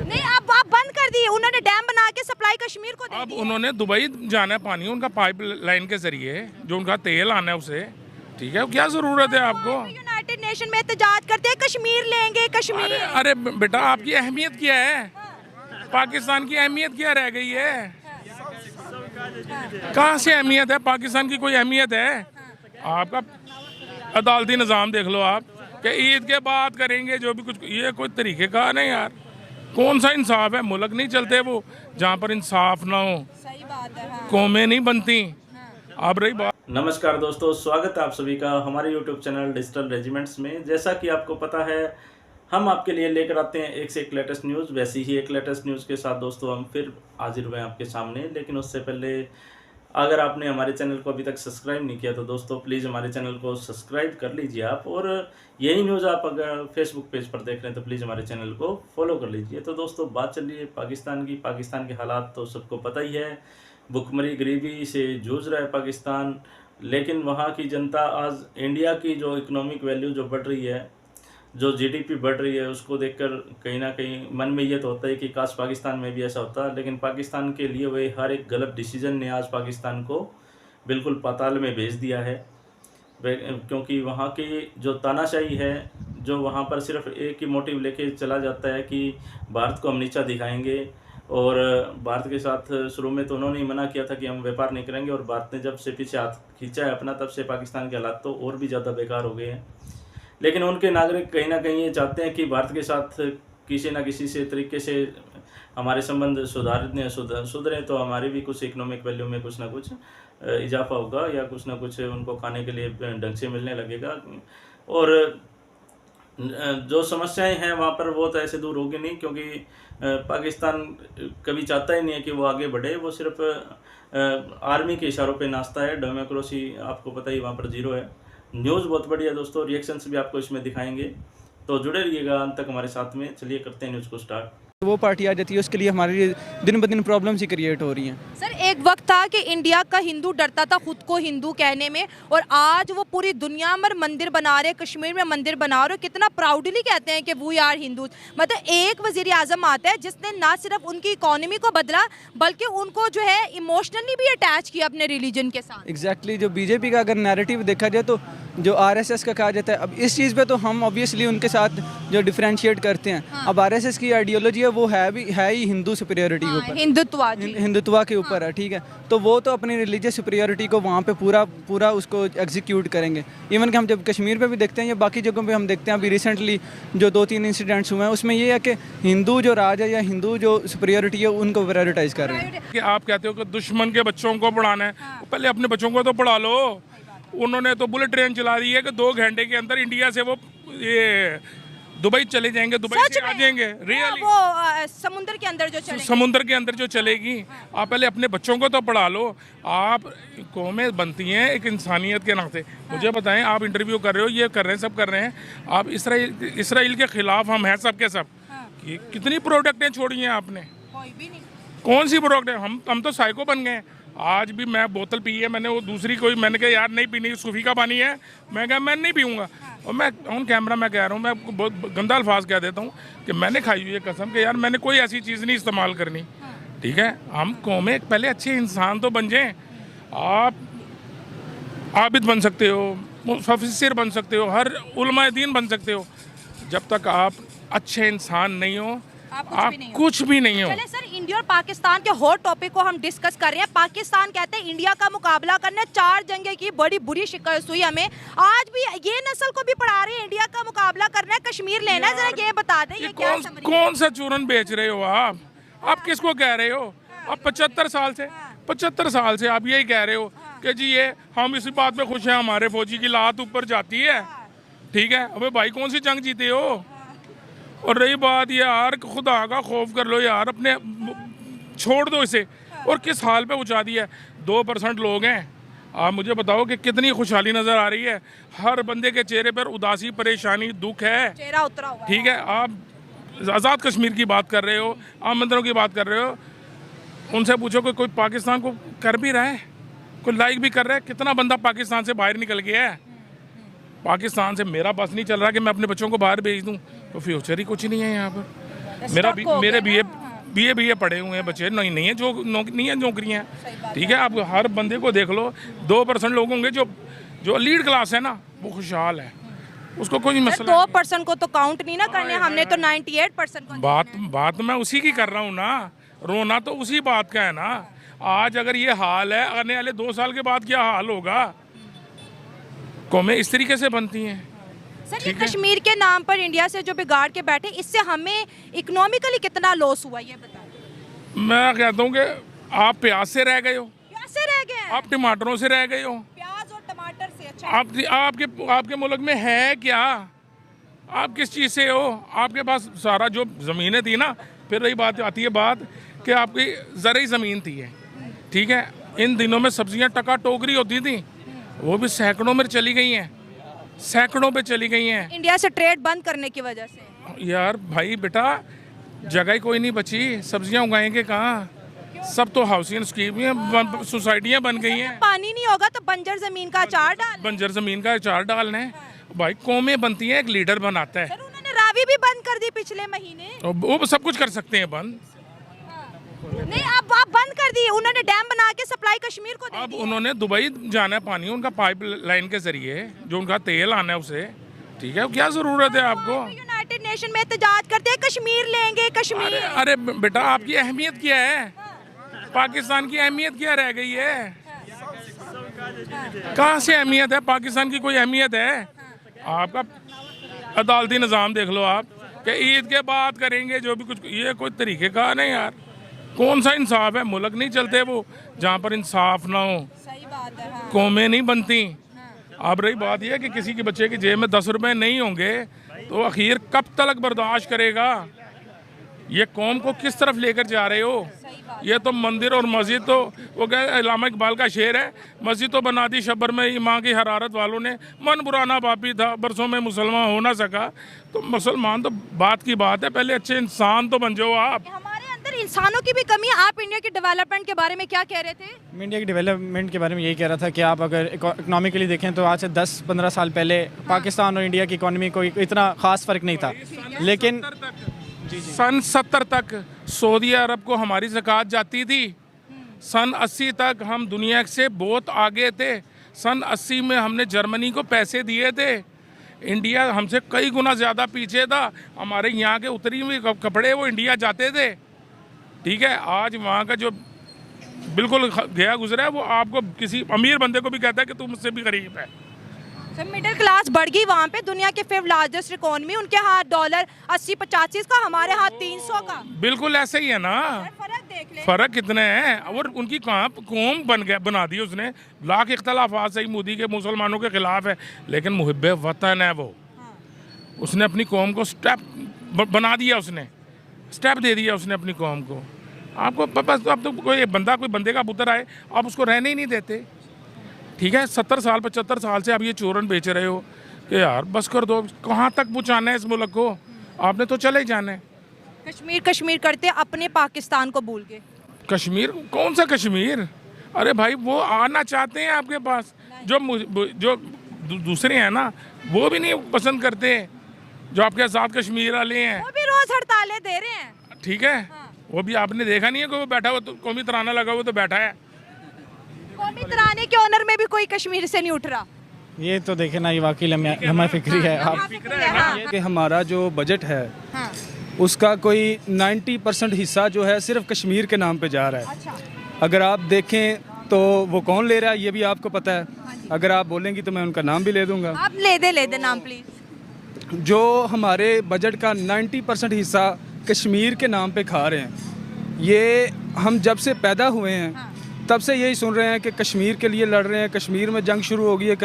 नहीं, अब आप बंद कर दिए, उन्होंने डैम बना के सप्लाई कश्मीर को दे अब दी। उन्होंने दुबई जाना है पानी उनका पाइप लाइन के जरिए, जो उनका तेल आना है उसे, ठीक है, क्या जरूरत है आपको? यूनाइटेड नेशन में एहतजाज करते हैं, कश्मीर लेंगे कश्मीर। अरे बेटा, आपकी अहमियत क्या है? पाकिस्तान की अहमियत क्या रह गई है? कहाँ से अहमियत है? पाकिस्तान की कोई अहमियत है? आपका अदालती निज़ाम देख लो आप, कि ईद के बाद करेंगे जो भी कुछ, ये कोई तरीके का नहीं यार। कौन सा इंसाफ है? मुल्क नहीं चलते वो जहाँ पर इंसाफ ना हो, सही बात है। हाँ। कौमें नहीं बनती। अब रही बात, नमस्कार दोस्तों, स्वागत है आप सभी का हमारे यूट्यूब चैनल डिजिटल रेजिमेंट्स में। जैसा कि आपको पता है, हम आपके लिए लेकर आते हैं एक से एक लेटेस्ट न्यूज़। वैसी ही एक लेटेस्ट न्यूज़ के साथ दोस्तों हम फिर हाजिर हुए हैं आपके सामने। लेकिन उससे पहले अगर आपने हमारे चैनल को अभी तक सब्सक्राइब नहीं किया तो दोस्तों प्लीज़ हमारे चैनल को सब्सक्राइब कर लीजिए आप। और यही न्यूज़ आप अगर फेसबुक पेज पर देख रहे हैं तो प्लीज़ हमारे चैनल को फॉलो कर लीजिए। तो दोस्तों बात चल रही है पाकिस्तान के हालात तो सबको पता ही है। भुखमरी गरीबी से जूझ रहा है पाकिस्तान, लेकिन वहाँ की जनता आज इंडिया की जो इकोनॉमिक वैल्यू जो बढ़ रही है, जो जीडीपी बढ़ रही है, उसको देखकर कहीं ना कहीं मन में ये तो होता है कि काश पाकिस्तान में भी ऐसा होता। लेकिन पाकिस्तान के लिए हुए हर एक गलत डिसीजन ने आज पाकिस्तान को बिल्कुल पाताल में भेज दिया है। क्योंकि वहाँ की जो तानाशाही है, जो वहाँ पर सिर्फ एक ही मोटिव लेके चला जाता है कि भारत को हम नीचा दिखाएंगे। और भारत के साथ शुरू में तो उन्होंने ही मना किया था कि हम व्यापार नहीं करेंगे, और भारत ने जब से पीछे हाथ खींचा है अपना, तब से पाकिस्तान के हालात तो और भी ज़्यादा बेकार हो गए हैं। लेकिन उनके नागरिक कहीं ना कहीं ये चाहते हैं कि भारत के साथ किसी न किसी से तरीके से हमारे संबंध सुधरें, तो हमारी भी कुछ इकोनॉमिक वैल्यू में कुछ ना कुछ इजाफा होगा, या कुछ ना कुछ उनको खाने के लिए ढंग से मिलने लगेगा। और जो समस्याएं हैं वहाँ पर वो तो ऐसे दूर होगी नहीं, क्योंकि पाकिस्तान कभी चाहता ही नहीं है कि वो आगे बढ़े। वो सिर्फ आर्मी के इशारों पे नाचता है। डेमोक्रेसी आपको पता ही वहाँ पर जीरो है। न्यूज़ बहुत बढ़िया दोस्तों, रिएक्शंस भी आपको इसमें दिखाएंगे, तो जुड़े रहिएगा अंत तक हमारे साथ में। चलिए करते हैं न्यूज़ को स्टार्ट। वो पार्टी आ जाती है, उसके लिए हमारे लिए दिन ब दिन प्रॉब्लम्स ही क्रिएट हो रही हैं। सर, एक वक्त था कि इंडिया का हिंदू डरता था खुद को हिंदू कहने में, और आज वो पूरी दुनिया में मंदिर बना रहे, कश्मीर में मंदिर बना रहे, कितना प्राउडली कहते हैं कि वी आर हिंदू। मतलब एक वजीर आजम आता है जिसने ना सिर्फ उनकी इकोनॉमी को बदला, बल्कि उनको जो है इमोशनली भी अटैच किया अपने रिलीजन के साथ। एग्जैक्टली जो बीजेपी का अगर नैरेटिव देखा जाए, तो जो आरएसएस का कहा जाता है, अब इस चीज़ पे तो हम ऑब्वियसली उनके साथ जो डिफरेंशिएट करते हैं। हाँ। अब आरएसएस की आइडियोलॉजी है, वो है ही हिंदू सुपीरियरिटी के ऊपर, हिंदुत्व के ऊपर है, ठीक है। तो वो तो अपनी रिलीजियस सुपीरियरिटी को वहाँ पे पूरा उसको एग्जीक्यूट करेंगे। इवन कि हम जब कश्मीर पे भी देखते हैं या बाकी जगहों पे हम देखते हैं, अभी रिसेंटली जो 2-3 इंसिडेंट्स हुए हैं, उसमें ये है कि हिंदू जो राज है या हिंदू जो सुपीरियरिटी है उनको प्रायोरिटाइज कर रहे हैं। कि आप कहते हो कि दुश्मन के बच्चों को पढ़ाना है, पहले अपने बच्चों को तो पढ़ा लो। उन्होंने तो बुलेट ट्रेन चला दी है कि 2 घंटे के अंदर इंडिया से वो ये दुबई चले जाएंगे, दुबई से आ जाएंगे। रियली वो समुद्र के अंदर जो चलेगी, समुद्र के अंदर जो चलेगी। आप पहले अपने बच्चों को तो पढ़ा लो। आप कौमें बनती हैं एक इंसानियत के नाते। मुझे बताएं, आप इंटरव्यू कर रहे हो, ये कर रहे हैं, सब कर रहे हैं, आप इसराइल के खिलाफ हम हैं सब के सब। कितनी प्रोडक्टें छोड़ी हैं आपने? कोई भी नहीं। कौन सी प्रोडक्ट है? हम तो साइको बन गए। आज भी मैं बोतल पी है मैंने, वो दूसरी कोई, मैंने कहा यार नहीं पीनी, सूफी का पानी है, मैं कहा मैं नहीं पीऊँगा। और मैं ऑन कैमरा मैं कह रहा हूँ, मैं आपको बहुत गंदा अल्फाज कह देता हूँ कि मैंने खाई हुई है कसम कि यार मैंने कोई ऐसी चीज़ नहीं इस्तेमाल करनी, ठीक है। हम कौमें पहले अच्छे इंसान तो बन जाएं। आप आबिद बन सकते हो, मुफस्सिर बन सकते हो, हर उलमाए दीन बन सकते हो। जब तक आप अच्छे इंसान नहीं हो, आप कुछ भी नहीं हो। चले सर, इंडिया और पाकिस्तान के हॉट टॉपिक को हम डिस्कस कर रहे हैं। पाकिस्तान कहते हैं इंडिया का मुकाबला करने 4 जंगे की बड़ी बुरी शिकस्त हुई हमें। आज भी ये नस्ल को भी पढ़ा रहे हैं इंडिया का मुकाबला करना है, कश्मीर लेना है। जरा ये बता दें, ये क्या कौन सा चूरन बेच रहे हो आप किसको कह रहे हो? आप 75 साल से आप यही कह रहे हो कि जी ये हम इसी बात में खुश हैं, हमारे फौजी की लात ऊपर जाती है, ठीक है। अबे भाई कौन सी जंग जीते हो? और रही बात यार, खुदा का खौफ कर लो यार, अपने छोड़ दो इसे। और किस हाल पे पहुंचा दिया है। 2% लोग हैं। आप मुझे बताओ कि कितनी खुशहाली नज़र आ रही है। हर बंदे के चेहरे पर उदासी, परेशानी, दुख है, चेहरा उतरा हुआ, ठीक है। आप आज़ाद कश्मीर की बात कर रहे हो, आम मंदिरों की बात कर रहे हो। उनसे पूछो कि कोई पाकिस्तान को कर भी रहा है, कोई लाइक भी कर रहा है? कितना बंदा पाकिस्तान से बाहर निकल गया है? पाकिस्तान से मेरा बस नहीं चल रहा कि मैं अपने बच्चों को बाहर भेज दूं, तो फ्यूचर ही कुछ नहीं है यहाँ पर। मेरे बीए पढ़े हुए हैं बच्चे, नहीं है जो नहीं है नौकरियाँ, ठीक है। आप हर बंदे को देख लो, 2% लोग होंगे जो लीड क्लास है ना, वो खुशहाल है, उसको कोई मसला 2% को तो काउंट नहीं ना करने, हमने तो 98% को बात मैं उसी की कर रहा हूँ ना, रोना तो उसी बात का है ना। आज अगर ये हाल है, आने वाले 2 साल के बाद क्या हाल होगा? कौमें इस तरीके से बनती हैं। सर, ये कश्मीर के नाम पर इंडिया से जो बिगाड़ के बैठे, इससे हमें इकोनॉमिकली कितना लॉस हुआ ये बताओ। मैं कहता हूँ कि आप प्याज से रह गए हो, प्याज से रह गए, आप टमाटरों से रह गए हो, प्याज और टमाटर से। अच्छा, आपके मुल्क में है क्या? आप किस चीज़ से हो? आपके पास सारा जो ज़मीनें थी ना, फिर रही बात आती है बात कि आपकी ज़रूरी ज़मीन थी है, ठीक है। इन दिनों में सब्जियां टका टोकरी होती थी, वो भी सैकड़ों में चली गई हैं, सैकड़ों पे चली गई हैं इंडिया से ट्रेड बंद करने की वजह से। यार भाई बेटा, जगह ही कोई नहीं बची, सब्जियां उगाएंगे कहाँ? सब तो हाउसिंग स्कीम में सोसाइटियाँ बन गई हैं। पानी नहीं होगा तो बंजर जमीन का अचार डाल, बंजर जमीन का अचार डालना है भाई। कौमें बनती हैं, एक लीडर बनाता है। सर, उन्होंने रावी भी बंद कर दी पिछले महीने। वो सब कुछ कर सकते हैं बंद, नहीं अब आप बंद कर दिए, उन्होंने डैम बना के सप्लाई कश्मीर को दे अब दी। उन्होंने दुबई जाना है पानी, उनका पाइप लाइन के जरिए जो उनका तेल आना है उसे, ठीक है। क्या जरूरत है आपको? यूनाइटेड नेशन में एहतजाज करते हैं, कश्मीर लेंगे कश्मीर। अरे बेटा, आपकी अहमियत क्या है? पाकिस्तान की अहमियत क्या रह गई है? कहाँ से अहमियत है? पाकिस्तान की कोई अहमियत है? आपका अदालती निज़ाम देख लो आप, कि ईद के बाद करेंगे जो भी कुछ, ये कोई तरीके का नहीं यार। कौन सा इंसाफ है? मुल्क नहीं चलते वो जहाँ पर इंसाफ ना हो, सही बात है। हाँ। कौमें नहीं बनती। अब रही बात यह कि किसी के बच्चे की जेब में 10 रुपए नहीं होंगे तो आखिर कब तक बर्दाश्त करेगा? ये कौम को किस तरफ लेकर जा रहे हो? ये तो मंदिर और मस्जिद तो वो क्या, अल्लामा इकबाल का शेर है, मस्जिद तो बना दी शब्बर में ईमान की हरारत वालों ने, मन बुराना बापी था, बरसों में मुसलमान हो ना सका। तो मुसलमान तो बात की बात है, पहले अच्छे इंसान तो बन जाओ आप। हमारे अंदर इंसानों की भी कमी है। आप इंडिया की डेवलपमेंट के बारे में क्या कह रहे थे? मैं इंडिया की डेवलपमेंट के बारे में यही कह रहा था कि आप अगर इकोनॉमिकली देखें तो आज से 10-15 साल पहले पाकिस्तान और इंडिया की इकोनॉमी को इतना ख़ास फ़र्क नहीं था, लेकिन सन 70 तक सऊदी अरब को हमारी ज़कात जाती थी। सन 80 तक हम दुनिया से बहुत आगे थे। सन 80 में हमने जर्मनी को पैसे दिए थे। इंडिया हमसे कई गुना ज़्यादा पीछे था। हमारे यहाँ के उतरी हुए कपड़े वो इंडिया जाते थे, ठीक है। आज वहाँ का जो बिल्कुल गया गुजरा है, वो आपको किसी अमीर बंदे को भी कहता है कि तू मुझसे भी गरीब है। सर, मिडिल क्लास बढ़ गई वहाँ पे, दुनिया के 5th लार्जेस्ट इकोनॉमी, उनके हाथ डॉलर 80-85 का, हमारे हाथ 300 का। बिल्कुल ऐसे ही है ना, फर्क देख ले। फ़र्क कितने हैं। और उनकी कहाँ कौम बना दी उसने। लाख इख्तलाफात सही मोदी के मुसलमानों के खिलाफ है, लेकिन मुहिब्बे वतन है वो। उसने अपनी कौम को स्टेप बना दिया, उसने स्टेप दे दिया उसने अपनी कौम को। आपको बस अब तो कोई बंदे का पुत्र आए, आप उसको रहने ही नहीं देते, ठीक है। 70 साल 75 साल से आप ये चूरन बेच रहे हो कि यार बस कर दो। कहाँ तक पहुँचाना है इस मुल्क को? आपने तो चले ही जाना है। कश्मीर कश्मीर करते अपने पाकिस्तान को भूल गए। कश्मीर कौन सा कश्मीर? अरे भाई, वो आना चाहते हैं आपके पास, जो दूसरे हैं ना, वो भी नहीं पसंद करते जो आपके साथ कश्मीर वाले हैं। वो भी रोज हड़तालें दे रहे हैं, ठीक है। वो भी आपने देखा नहीं है कि वो बैठा हुआ, तो कौमी तराना लगा हुआ तो बैठा है। कौमी तराने के ऑनर में भी कोई कश्मीर से नहीं उठ रहा। ये तो देखे ना, ये वाकई लम्हा फिक्री है। आप कि हमारा जो बजट है उसका कोई 90% हिस्सा जो है सिर्फ कश्मीर के नाम पे जा रहा है। अच्छा। अगर आप देखें तो वो कौन ले रहा है ये भी आपको पता है। अगर आप बोलेंगी तो मैं उनका नाम भी ले दूंगा। आप ले दे नाम प्लीज। जो हमारे बजट का 90% हिस्सा कश्मीर के नाम पे खा रहे हैं। ये हम जब से पैदा हुए हैं तब से यही सुन रहे हैं कि कश्मीर के लिए लड़ रहे हैं, कश्मीर में जंग शुरू हो गई है,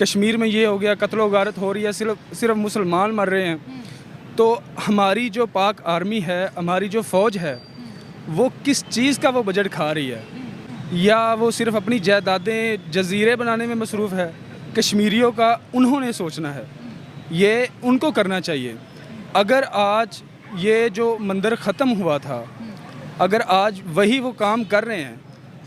कश्मीर में ये हो गया, कत्लो गारत हो रही है, सिर्फ मुसलमान मर रहे हैं। तो हमारी जो पाक आर्मी है, हमारी जो फ़ौज है, वो किस चीज़ का वो बजट खा रही है? या वो सिर्फ अपनी जायदादें जजीरे बनाने में मसरूफ़ है? कश्मीरियों का उन्होंने सोचना है, ये उनको करना चाहिए। अगर आज ये जो मंदिर ख़त्म हुआ था, अगर आज वही वो काम कर रहे हैं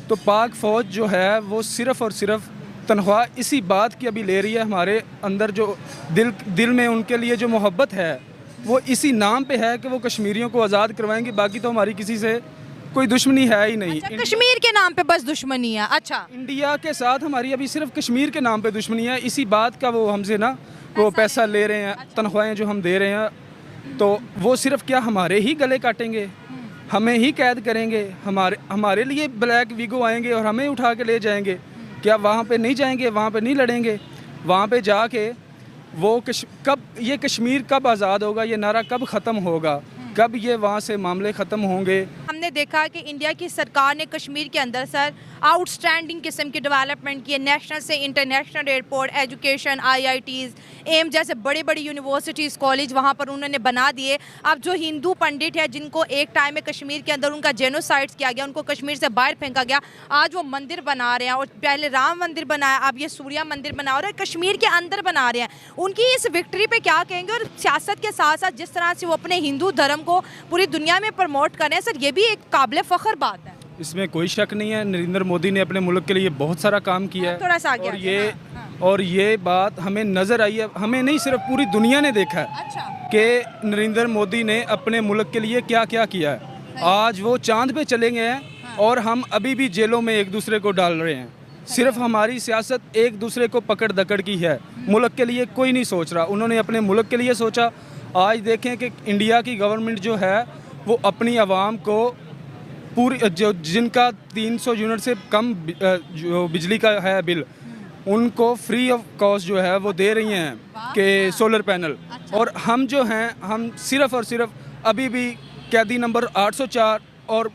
तो पाक फ़ौज जो है वो सिर्फ़ और सिर्फ तनख्वाह इसी बात की अभी ले रही है। हमारे अंदर जो दिल में उनके लिए जो मोहब्बत है वो इसी नाम पे है कि वो कश्मीरियों को आज़ाद करवाएंगे, बाकी तो हमारी किसी से कोई दुश्मनी है ही नहीं। अच्छा, कश्मीर के नाम पे बस दुश्मनी है। अच्छा, इंडिया के साथ हमारी अभी सिर्फ कश्मीर के नाम पे दुश्मनी है। इसी बात का वो हमसे ना वो पैसा ले रहे हैं, तनख्वाहें जो हम दे रहे हैं, तो वो सिर्फ क्या हमारे ही गले काटेंगे, हमें ही कैद करेंगे, हमारे लिए ब्लैक वीगो आएंगे और हमें उठा के ले जाएंगे। क्या वहाँ पे नहीं जाएंगे, वहाँ पे नहीं लड़ेंगे? वहाँ पे जाके वो कब ये कश्मीर कब आज़ाद होगा, ये नारा कब ख़त्म होगा, कब ये वहाँ से मामले ख़त्म होंगे? हमने देखा कि इंडिया की सरकार ने कश्मीर के अंदर सर आउटस्टैंडिंग किस्म की डेवलपमेंट की है। नेशनल से international airport, education, IITs, M जैसे बड़ी बड़ी यूनिवर्सिटीज़, कॉलेज वहाँ पर उन्होंने बना दिए। अब जो हिंदू पंडित है जिनको एक टाइम में कश्मीर के अंदर उनका जेनोसाइड्स किया गया, उनको कश्मीर से बाहर फेंका गया, आज वो मंदिर बना रहे हैं। और पहले राम मंदिर बनाया, अब ये सूर्या मंदिर बना रहे हैं, कश्मीर के अंदर बना रहे हैं। उनकी इस विक्ट्री पे क्या कहेंगे? और सियासत के साथ साथ जिस तरह से वो अपने हिंदू धर्म को पूरी दुनिया में प्रमोट कर रहे हैं सर, ये भी एक काबिल फ़ख्र बात है। इसमें कोई शक नहीं है, नरेंद्र मोदी ने अपने मुल्क के लिए बहुत सारा काम किया है। थोड़ा सा आगे और ये बात हमें नज़र आई है, हमें नहीं सिर्फ पूरी दुनिया ने देखा है अच्छा कि नरेंद्र मोदी ने अपने मुल्क के लिए क्या क्या किया है। आज वो चांद पे चले गए हैं और हम अभी भी जेलों में एक दूसरे को डाल रहे हैं। सिर्फ हमारी सियासत एक दूसरे को पकड़ दकड़ की है, मुल्क के लिए कोई नहीं सोच रहा। उन्होंने अपने मुल्क के लिए सोचा। आज देखें कि इंडिया की गवर्नमेंट जो है वो अपनी आवाम को पूरी जिनका 300 यूनिट से कम जो बिजली का है बिल, उनको फ्री ऑफ कॉस्ट जो है वो दे रही हैं कि सोलर पैनल। और हम जो हैं, हम सिर्फ़ और सिर्फ अभी भी कैदी नंबर 804 और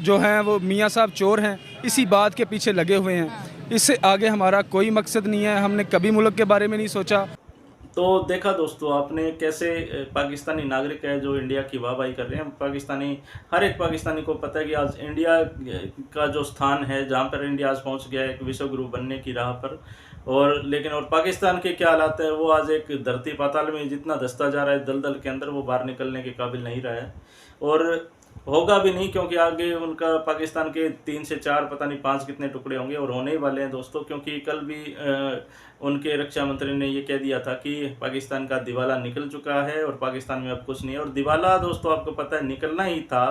जो हैं वो मियाँ साहब चोर हैं, इसी बात के पीछे लगे हुए हैं। इससे आगे हमारा कोई मकसद नहीं है। हमने कभी मुल्क के बारे में नहीं सोचा। तो देखा दोस्तों आपने कैसे पाकिस्तानी नागरिक है जो इंडिया की वाहवाही कर रहे हैं। पाकिस्तानी, हर एक पाकिस्तानी को पता है कि आज इंडिया का जो स्थान है, जहां पर इंडिया आज पहुंच गया है एक विश्व गुरु बनने की राह पर, और लेकिन और पाकिस्तान के क्या हालात है, वो आज एक धरती पाताल में जितना धंसता जा रहा है दलदल के अंदर, वो बाहर निकलने के काबिल नहीं रहा है और होगा भी नहीं, क्योंकि आगे उनका पाकिस्तान के 3 से 4 पता नहीं 5 कितने टुकड़े होंगे और होने ही वाले हैं दोस्तों। क्योंकि कल भी उनके रक्षा मंत्री ने ये कह दिया था कि पाकिस्तान का दिवाला निकल चुका है और पाकिस्तान में अब कुछ नहीं है। और दिवाला दोस्तों आपको पता है निकलना ही था,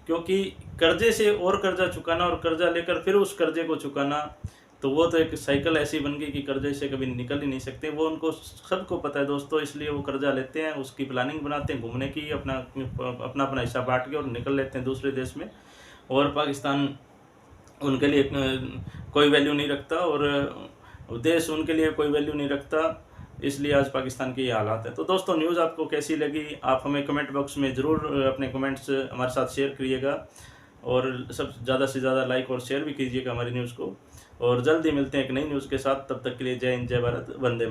क्योंकि कर्जे से और कर्जा चुकाना और कर्जा लेकर फिर उस कर्जे को चुकाना, तो वो तो एक साइकिल ऐसी बन गई कि कर्जे से कभी निकल ही नहीं सकते। वो उनको सबको पता है दोस्तों, इसलिए वो कर्जा लेते हैं, उसकी प्लानिंग बनाते हैं घूमने की, अपना हिस्सा बांट के और निकल लेते हैं दूसरे देश में। और पाकिस्तान उनके लिए कोई वैल्यू नहीं रखता और देश उनके लिए कोई वैल्यू नहीं रखता, इसलिए आज पाकिस्तान के ये हालात है। तो दोस्तों न्यूज़ आपको कैसी लगी, आप हमें कमेंट बॉक्स में ज़रूर अपने कमेंट्स हमारे साथ शेयर करिएगा और सब ज़्यादा से ज़्यादा लाइक और शेयर भी कीजिएगा हमारी न्यूज़ को। और जल्दी मिलते हैं एक नई न्यूज़ के साथ, तब तक के लिए जय हिंद, जय भारत, वंदे मातरम।